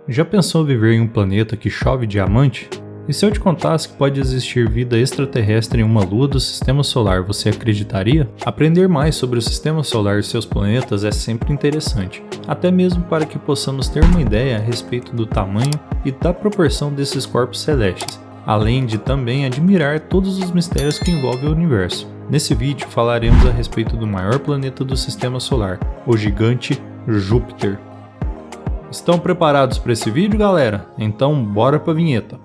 Já pensou viver em um planeta que chove diamante? E se eu te contasse que pode existir vida extraterrestre em uma lua do Sistema Solar, você acreditaria? Aprender mais sobre o Sistema Solar e seus planetas é sempre interessante, até mesmo para que possamos ter uma ideia a respeito do tamanho e da proporção desses corpos celestes, além de também admirar todos os mistérios que envolvem o universo. Nesse vídeo falaremos a respeito do maior planeta do Sistema Solar, o gigante Júpiter. Estão preparados para esse vídeo, galera? Então bora pra vinheta.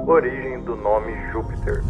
Origem do nome Júpiter.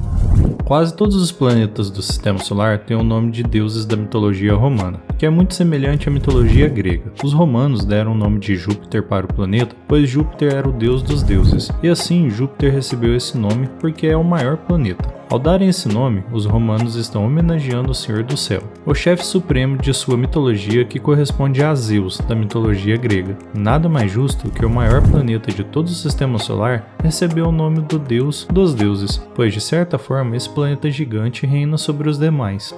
Quase todos os planetas do Sistema Solar têm o nome de deuses da mitologia romana, que é muito semelhante à mitologia grega. Os romanos deram o nome de Júpiter para o planeta, pois Júpiter era o deus dos deuses, e assim Júpiter recebeu esse nome porque é o maior planeta. Ao darem esse nome, os romanos estão homenageando o Senhor do Céu, o chefe supremo de sua mitologia que corresponde a Zeus, da mitologia grega. Nada mais justo que o maior planeta de todo o Sistema Solar recebeu o nome do deus dos deuses, pois de certa forma esse planeta gigante reina sobre os demais.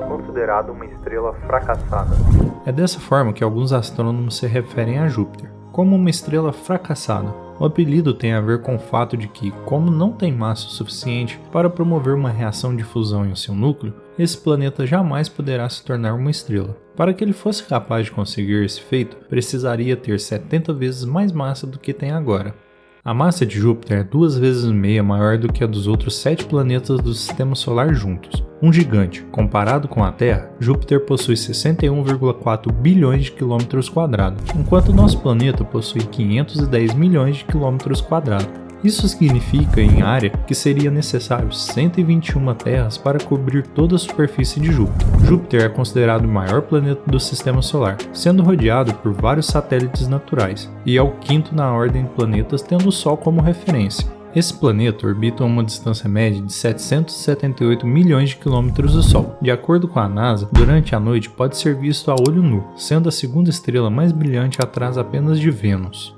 Considerado uma estrela fracassada. É dessa forma que alguns astrônomos se referem a Júpiter, como uma estrela fracassada. O apelido tem a ver com o fato de que, como não tem massa o suficiente para promover uma reação de fusão em seu núcleo, esse planeta jamais poderá se tornar uma estrela. Para que ele fosse capaz de conseguir esse feito, precisaria ter 70 vezes mais massa do que tem agora. A massa de Júpiter é 2,5 vezes maior do que a dos outros 7 planetas do Sistema Solar juntos. Um gigante. Comparado com a Terra, Júpiter possui 61,4 bilhões de quilômetros quadrados, enquanto nosso planeta possui 510 milhões de quilômetros quadrados. Isso significa, em área, que seria necessário 121 terras para cobrir toda a superfície de Júpiter. Júpiter é considerado o maior planeta do Sistema Solar, sendo rodeado por vários satélites naturais, e é o quinto na ordem de planetas, tendo o Sol como referência. Esse planeta orbita a uma distância média de 778 milhões de quilômetros do Sol. De acordo com a NASA, durante a noite pode ser visto a olho nu, sendo a segunda estrela mais brilhante atrás apenas de Vênus.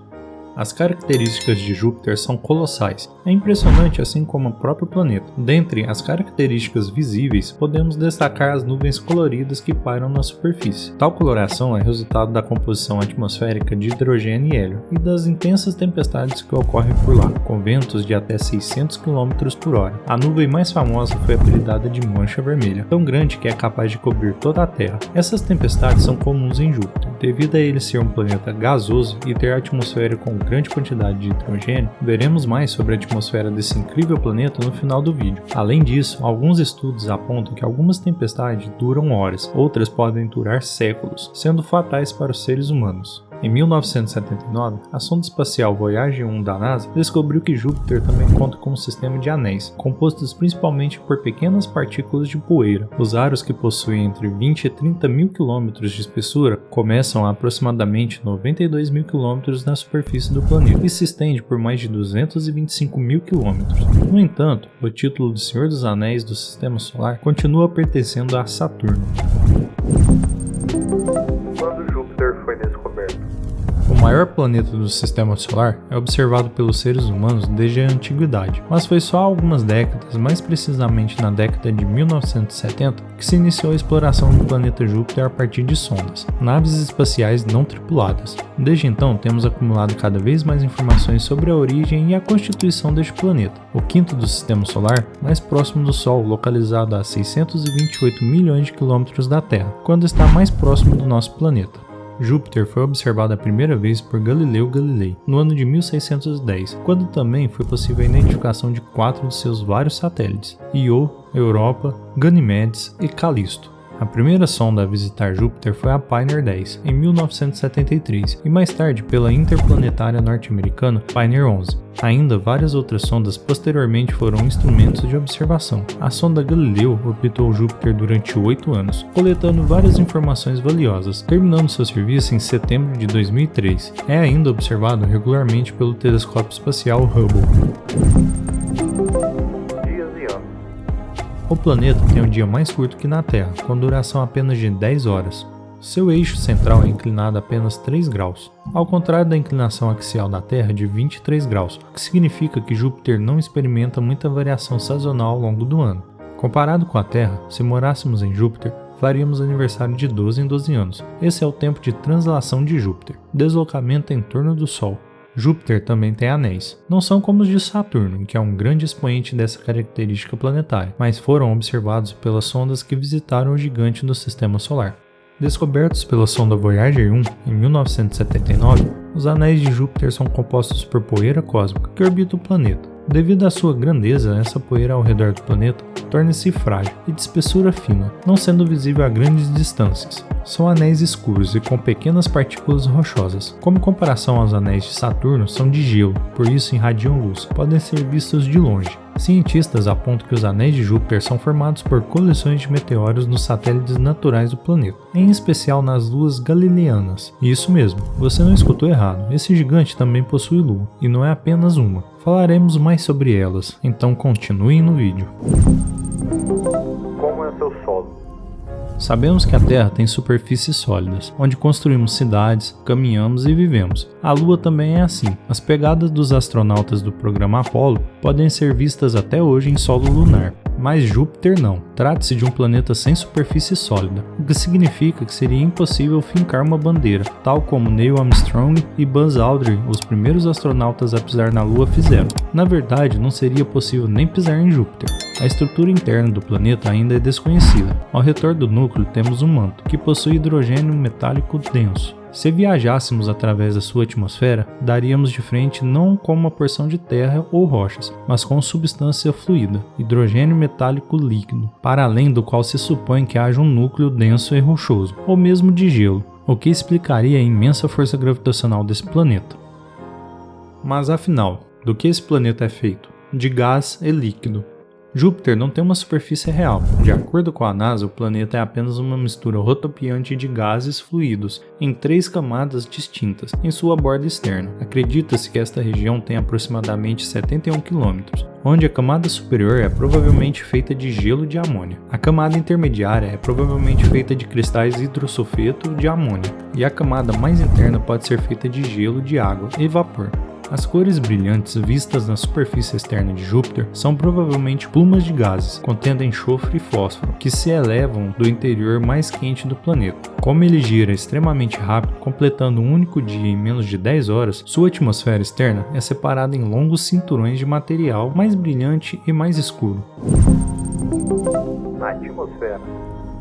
As características de Júpiter são colossais. É impressionante, assim como o próprio planeta. Dentre as características visíveis, podemos destacar as nuvens coloridas que pairam na superfície. Tal coloração é resultado da composição atmosférica de hidrogênio e hélio e das intensas tempestades que ocorrem por lá, com ventos de até 600 km por hora. A nuvem mais famosa foi apelidada de Mancha Vermelha, tão grande que é capaz de cobrir toda a Terra. Essas tempestades são comuns em Júpiter. Devido a ele ser um planeta gasoso e ter atmosfera com grande quantidade de hidrogênio, veremos mais sobre a atmosfera desse incrível planeta no final do vídeo. Além disso, alguns estudos apontam que algumas tempestades duram horas, outras podem durar séculos, sendo fatais para os seres humanos. Em 1979, a sonda espacial Voyager 1 da NASA descobriu que Júpiter também conta com um sistema de anéis, compostos principalmente por pequenas partículas de poeira. Os aros, que possuem entre 20 e 30 mil quilômetros de espessura, começam a aproximadamente 92 mil quilômetros na superfície do planeta e se estende por mais de 225 mil quilômetros. No entanto, o título de Senhor dos Anéis do Sistema Solar continua pertencendo a Saturno. Quando Júpiter foi descoberto? O maior planeta do Sistema Solar é observado pelos seres humanos desde a antiguidade, mas foi só há algumas décadas, mais precisamente na década de 1970, que se iniciou a exploração do planeta Júpiter a partir de sondas, naves espaciais não tripuladas. Desde então, temos acumulado cada vez mais informações sobre a origem e a constituição deste planeta, o quinto do Sistema Solar, mais próximo do Sol, localizado a 628 milhões de quilômetros da Terra, quando está mais próximo do nosso planeta. Júpiter foi observado a primeira vez por Galileu Galilei, no ano de 1610, quando também foi possível a identificação de 4 de seus vários satélites, Io, Europa, Ganymedes e Callisto. A primeira sonda a visitar Júpiter foi a Pioneer 10, em 1973, e mais tarde pela interplanetária norte-americana Pioneer 11. Ainda várias outras sondas posteriormente foram instrumentos de observação. A sonda Galileu orbitou Júpiter durante 8 anos, coletando várias informações valiosas, terminando seu serviço em setembro de 2003. É ainda observado regularmente pelo telescópio espacial Hubble. O planeta tem um dia mais curto que na Terra, com duração apenas de 10 horas. Seu eixo central é inclinado apenas 3 graus. ao contrário da inclinação axial da Terra de 23 graus, o que significa que Júpiter não experimenta muita variação sazonal ao longo do ano. Comparado com a Terra, se morássemos em Júpiter, faríamos aniversário de 12 em 12 anos. Esse é o tempo de translação de Júpiter, deslocamento em torno do Sol. Júpiter também tem anéis. Não são como os de Saturno, que é um grande expoente dessa característica planetária, mas foram observados pelas sondas que visitaram o gigante do Sistema Solar. Descobertos pela sonda Voyager 1 em 1979, os anéis de Júpiter são compostos por poeira cósmica que orbita o planeta. Devido à sua grandeza, essa poeira ao redor do planeta torna-se frágil e de espessura fina, não sendo visível a grandes distâncias. São anéis escuros e com pequenas partículas rochosas. Como comparação aos anéis de Saturno, são de gelo, por isso irradiam luz, podem ser vistos de longe. Cientistas apontam que os anéis de Júpiter são formados por coleções de meteoros nos satélites naturais do planeta, em especial nas luas galileanas. E isso mesmo, você não escutou errado, esse gigante também possui lua, e não é apenas uma. Falaremos mais sobre elas, então continuem no vídeo. Como é seu solo? Sabemos que a Terra tem superfícies sólidas, onde construímos cidades, caminhamos e vivemos. A Lua também é assim. As pegadas dos astronautas do programa Apollo podem ser vistas até hoje em solo lunar. Mas Júpiter não. Trata-se de um planeta sem superfície sólida, o que significa que seria impossível fincar uma bandeira, tal como Neil Armstrong e Buzz Aldrin, os primeiros astronautas a pisar na Lua, fizeram. Na verdade, não seria possível nem pisar em Júpiter. A estrutura interna do planeta ainda é desconhecida. Ao redor do núcleo temos um manto, que possui hidrogênio metálico denso. Se viajássemos através da sua atmosfera, daríamos de frente não com uma porção de terra ou rochas, mas com substância fluida, hidrogênio metálico líquido, para além do qual se supõe que haja um núcleo denso e rochoso, ou mesmo de gelo, o que explicaria a imensa força gravitacional desse planeta. Mas afinal, do que esse planeta é feito? De gás e líquido. Júpiter não tem uma superfície real. De acordo com a NASA, o planeta é apenas uma mistura rodopiante de gases fluidos em 3 camadas distintas em sua borda externa. Acredita-se que esta região tem aproximadamente 71 km, onde a camada superior é provavelmente feita de gelo de amônia. A camada intermediária é provavelmente feita de cristais hidrosulfeto de amônia, e a camada mais interna pode ser feita de gelo de água e vapor. As cores brilhantes vistas na superfície externa de Júpiter são provavelmente plumas de gases, contendo enxofre e fósforo, que se elevam do interior mais quente do planeta. Como ele gira extremamente rápido, completando um único dia em menos de 10 horas, sua atmosfera externa é separada em longos cinturões de material mais brilhante e mais escuro. Na atmosfera.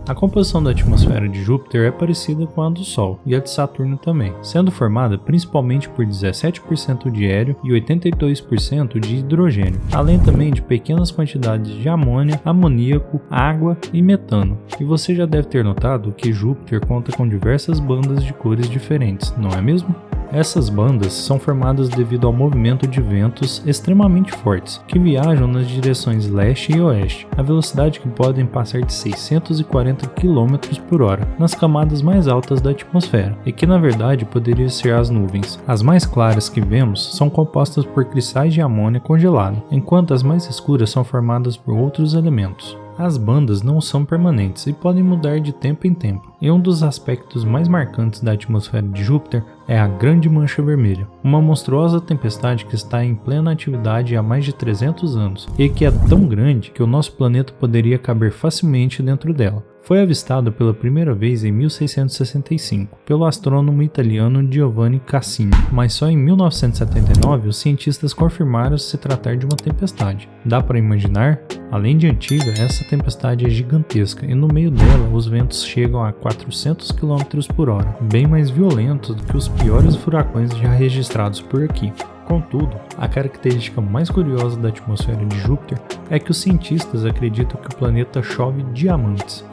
A composição da atmosfera de Júpiter é parecida com a do Sol e a de Saturno também, sendo formada principalmente por 17% de hélio e 82% de hidrogênio, além também de pequenas quantidades de amônia, amoníaco, água e metano. E você já deve ter notado que Júpiter conta com diversas bandas de cores diferentes, não é mesmo? Essas bandas são formadas devido ao movimento de ventos extremamente fortes, que viajam nas direções leste e oeste, a velocidade que podem passar de 640 km por hora nas camadas mais altas da atmosfera, e que na verdade poderiam ser as nuvens. As mais claras que vemos são compostas por cristais de amônia congelado, enquanto as mais escuras são formadas por outros elementos. As bandas não são permanentes e podem mudar de tempo em tempo, e um dos aspectos mais marcantes da atmosfera de Júpiter é a Grande Mancha Vermelha, uma monstruosa tempestade que está em plena atividade há mais de 300 anos, e que é tão grande que o nosso planeta poderia caber facilmente dentro dela. Foi avistado pela primeira vez em 1665 pelo astrônomo italiano Giovanni Cassini, mas só em 1979 os cientistas confirmaram se tratar de uma tempestade. Dá para imaginar? Além de antiga, essa tempestade é gigantesca e no meio dela os ventos chegam a 400 km por hora, bem mais violentos do que os piores furacões já registrados por aqui. Contudo, a característica mais curiosa da atmosfera de Júpiter é que os cientistas acreditam que o planeta chove diamantes.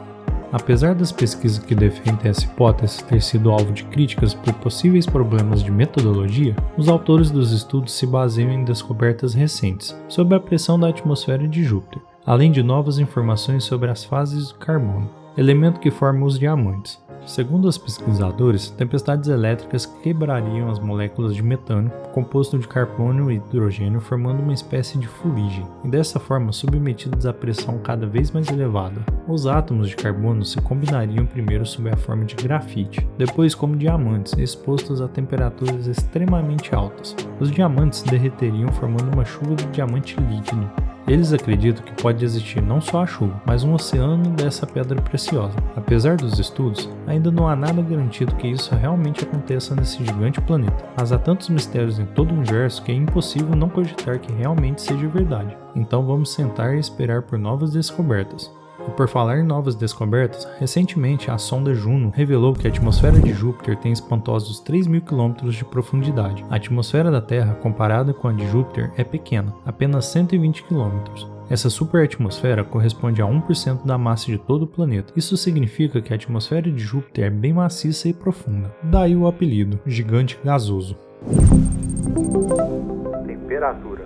Apesar das pesquisas que defendem essa hipótese ter sido alvo de críticas por possíveis problemas de metodologia, os autores dos estudos se baseiam em descobertas recentes sobre a pressão da atmosfera de Júpiter, além de novas informações sobre as fases do carbono, elemento que forma os diamantes, Segundo os pesquisadores, tempestades elétricas quebrariam as moléculas de metano, composto de carbono e hidrogênio, formando uma espécie de fuligem, e dessa forma submetidos à pressão cada vez mais elevada. Os átomos de carbono se combinariam primeiro sob a forma de grafite, depois como diamantes, expostos a temperaturas extremamente altas. Os diamantes derreteriam formando uma chuva de diamante líquido. Eles acreditam que pode existir não só a chuva, mas um oceano dessa pedra preciosa. Apesar dos estudos, ainda não há nada garantido que isso realmente aconteça nesse gigante planeta, mas há tantos mistérios em todo o universo que é impossível não cogitar que realmente seja verdade. Então vamos sentar e esperar por novas descobertas. E por falar em novas descobertas, recentemente a sonda Juno revelou que a atmosfera de Júpiter tem espantosos 3.000 km de profundidade. A atmosfera da Terra, comparada com a de Júpiter, é pequena, apenas 120 km. Essa superatmosfera corresponde a 1% da massa de todo o planeta. Isso significa que a atmosfera de Júpiter é bem maciça e profunda. Daí o apelido, gigante gasoso. Temperatura.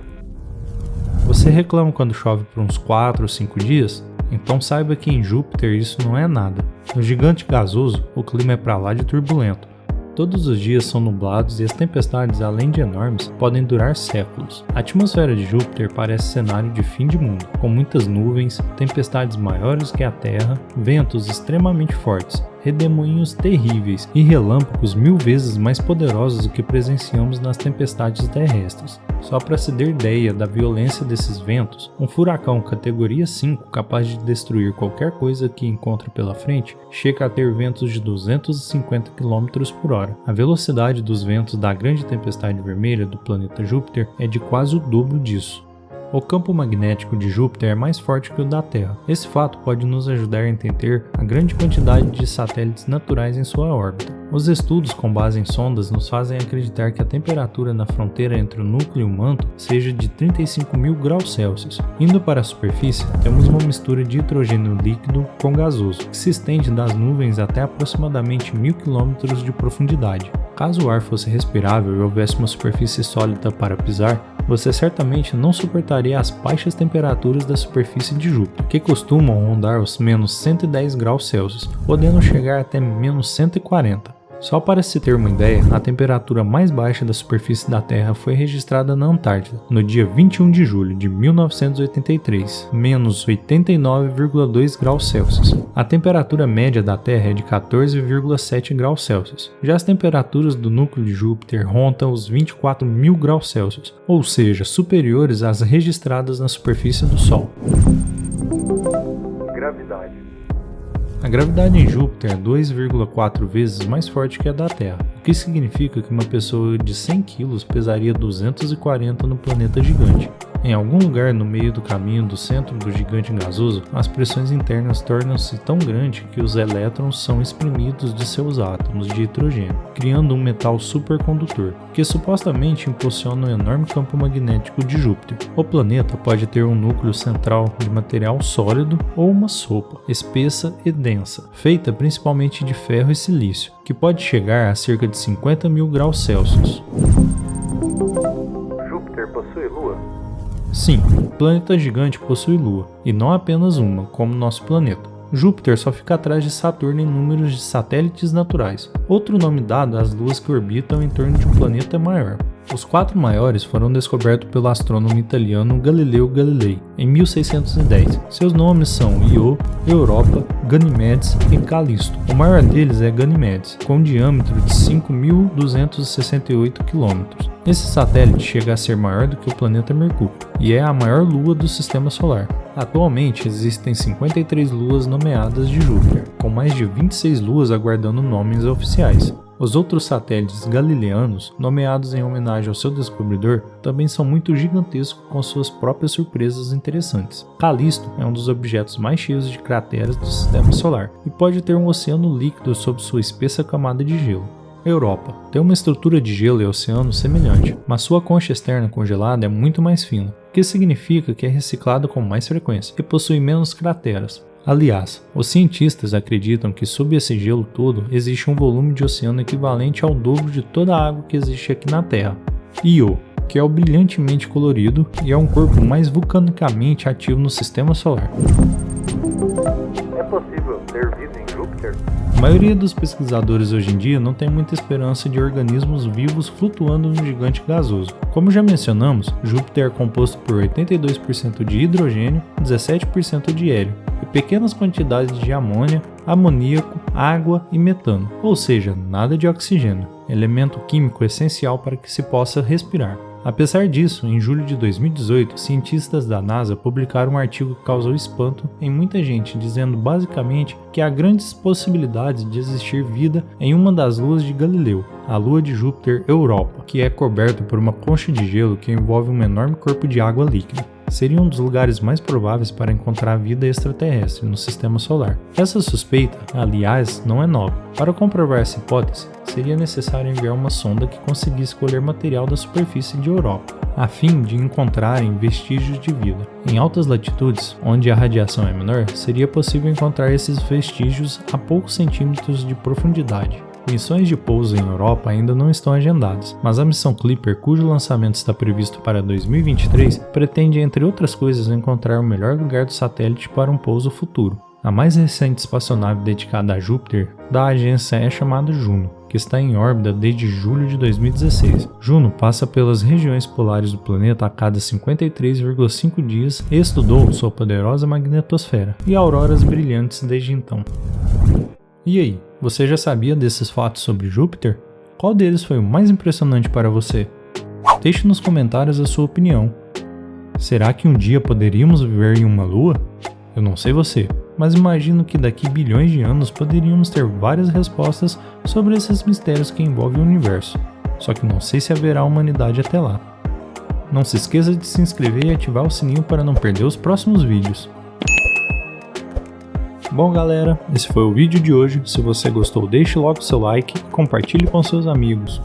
Você reclama quando chove por uns 4 ou 5 dias? Então saiba que em Júpiter isso não é nada. No gigante gasoso, o clima é pra lá de turbulento. Todos os dias são nublados e as tempestades, além de enormes, podem durar séculos. A atmosfera de Júpiter parece cenário de fim de mundo, com muitas nuvens, tempestades maiores que a Terra, ventos extremamente fortes, redemoinhos terríveis e relâmpagos 1000 vezes mais poderosos do que presenciamos nas tempestades terrestres. Só para se ter ideia da violência desses ventos, um furacão categoria 5 capaz de destruir qualquer coisa que encontre pela frente chega a ter ventos de 250 km por hora. A velocidade dos ventos da grande tempestade vermelha do planeta Júpiter é de quase o dobro disso. O campo magnético de Júpiter é mais forte que o da Terra. Esse fato pode nos ajudar a entender a grande quantidade de satélites naturais em sua órbita. Os estudos com base em sondas nos fazem acreditar que a temperatura na fronteira entre o núcleo e o manto seja de 35.000 graus Celsius. Indo para a superfície, temos uma mistura de hidrogênio líquido com gasoso, que se estende das nuvens até aproximadamente 1000 km de profundidade. Caso o ar fosse respirável e houvesse uma superfície sólida para pisar, você certamente não suportaria as baixas temperaturas da superfície de Júpiter, que costumam rondar os menos 110 graus Celsius, podendo chegar até menos 140. Só para se ter uma ideia, a temperatura mais baixa da superfície da Terra foi registrada na Antártida, no dia 21 de julho de 1983, menos 89,2 graus Celsius. A temperatura média da Terra é de 14,7 graus Celsius. Já as temperaturas do núcleo de Júpiter rondam os 24.000 graus Celsius, ou seja, superiores às registradas na superfície do Sol. Gravidade. A gravidade em Júpiter é 2,4 vezes mais forte que a da Terra, o que significa que uma pessoa de 100 kg pesaria 240 no planeta gigante. Em algum lugar no meio do caminho do centro do gigante gasoso, as pressões internas tornam-se tão grandes que os elétrons são exprimidos de seus átomos de hidrogênio, criando um metal supercondutor, que supostamente impulsiona o enorme campo magnético de Júpiter. O planeta pode ter um núcleo central de material sólido ou uma sopa, espessa e densa, feita principalmente de ferro e silício, que pode chegar a cerca de 50.000 graus Celsius. Júpiter possui lua? Sim, o planeta gigante possui lua, e não apenas uma, como nosso planeta. Júpiter só fica atrás de Saturno em números de satélites naturais. Outro nome dado às luas que orbitam em torno de um planeta maior. Os 4 maiores foram descobertos pelo astrônomo italiano Galileu Galilei em 1610. Seus nomes são Io, Europa, Ganimedes e Calisto. O maior deles é Ganimedes, com um diâmetro de 5.268 km. Esse satélite chega a ser maior do que o planeta Mercúrio e é a maior lua do sistema solar. Atualmente existem 53 luas nomeadas de Júpiter, com mais de 26 luas aguardando nomes oficiais. Os outros satélites galileanos, nomeados em homenagem ao seu descobridor, também são muito gigantescos com suas próprias surpresas interessantes. Calisto é um dos objetos mais cheios de crateras do sistema solar e pode ter um oceano líquido sob sua espessa camada de gelo. Europa tem uma estrutura de gelo e oceano semelhante, mas sua concha externa congelada é muito mais fina, o que significa que é reciclada com mais frequência e possui menos crateras. Aliás, os cientistas acreditam que sob esse gelo todo existe um volume de oceano equivalente ao dobro de toda a água que existe aqui na Terra. Io, que é o brilhantemente colorido e é um corpo mais vulcanicamente ativo no sistema solar. É possível ter vida em Júpiter? A maioria dos pesquisadores hoje em dia não tem muita esperança de organismos vivos flutuando no gigante gasoso. Como já mencionamos, Júpiter é composto por 82% de hidrogênio, 17% de hélio e pequenas quantidades de amônia, amoníaco, água e metano, ou seja, nada de oxigênio, elemento químico essencial para que se possa respirar. Apesar disso, em julho de 2018, cientistas da NASA publicaram um artigo que causou espanto em muita gente, dizendo basicamente que há grandes possibilidades de existir vida em uma das luas de Galileu, a lua de Júpiter Europa, que é coberta por uma concha de gelo que envolve um enorme corpo de água líquida. Seria um dos lugares mais prováveis para encontrar vida extraterrestre no sistema solar. Essa suspeita, aliás, não é nova. Para comprovar essa hipótese, seria necessário enviar uma sonda que conseguisse colher material da superfície de Europa, a fim de encontrarem vestígios de vida. Em altas latitudes, onde a radiação é menor, seria possível encontrar esses vestígios a poucos centímetros de profundidade. Missões de pouso em Europa ainda não estão agendadas, mas a missão Clipper, cujo lançamento está previsto para 2023, pretende, entre outras coisas, encontrar o melhor lugar do satélite para um pouso futuro. A mais recente espaçonave dedicada a Júpiter da agência é chamada Juno, que está em órbita desde julho de 2016. Juno passa pelas regiões polares do planeta a cada 53,5 dias e estudou sua poderosa magnetosfera e auroras brilhantes desde então. E aí, você já sabia desses fatos sobre Júpiter? Qual deles foi o mais impressionante para você? Deixe nos comentários a sua opinião. Será que um dia poderíamos viver em uma lua? Eu não sei você, mas imagino que daqui bilhões de anos poderíamos ter várias respostas sobre esses mistérios que envolvem o universo. Só que não sei se haverá humanidade até lá. Não se esqueça de se inscrever e ativar o sininho para não perder os próximos vídeos. Bom galera, esse foi o vídeo de hoje. Se você gostou, deixe logo seu like e compartilhe com seus amigos.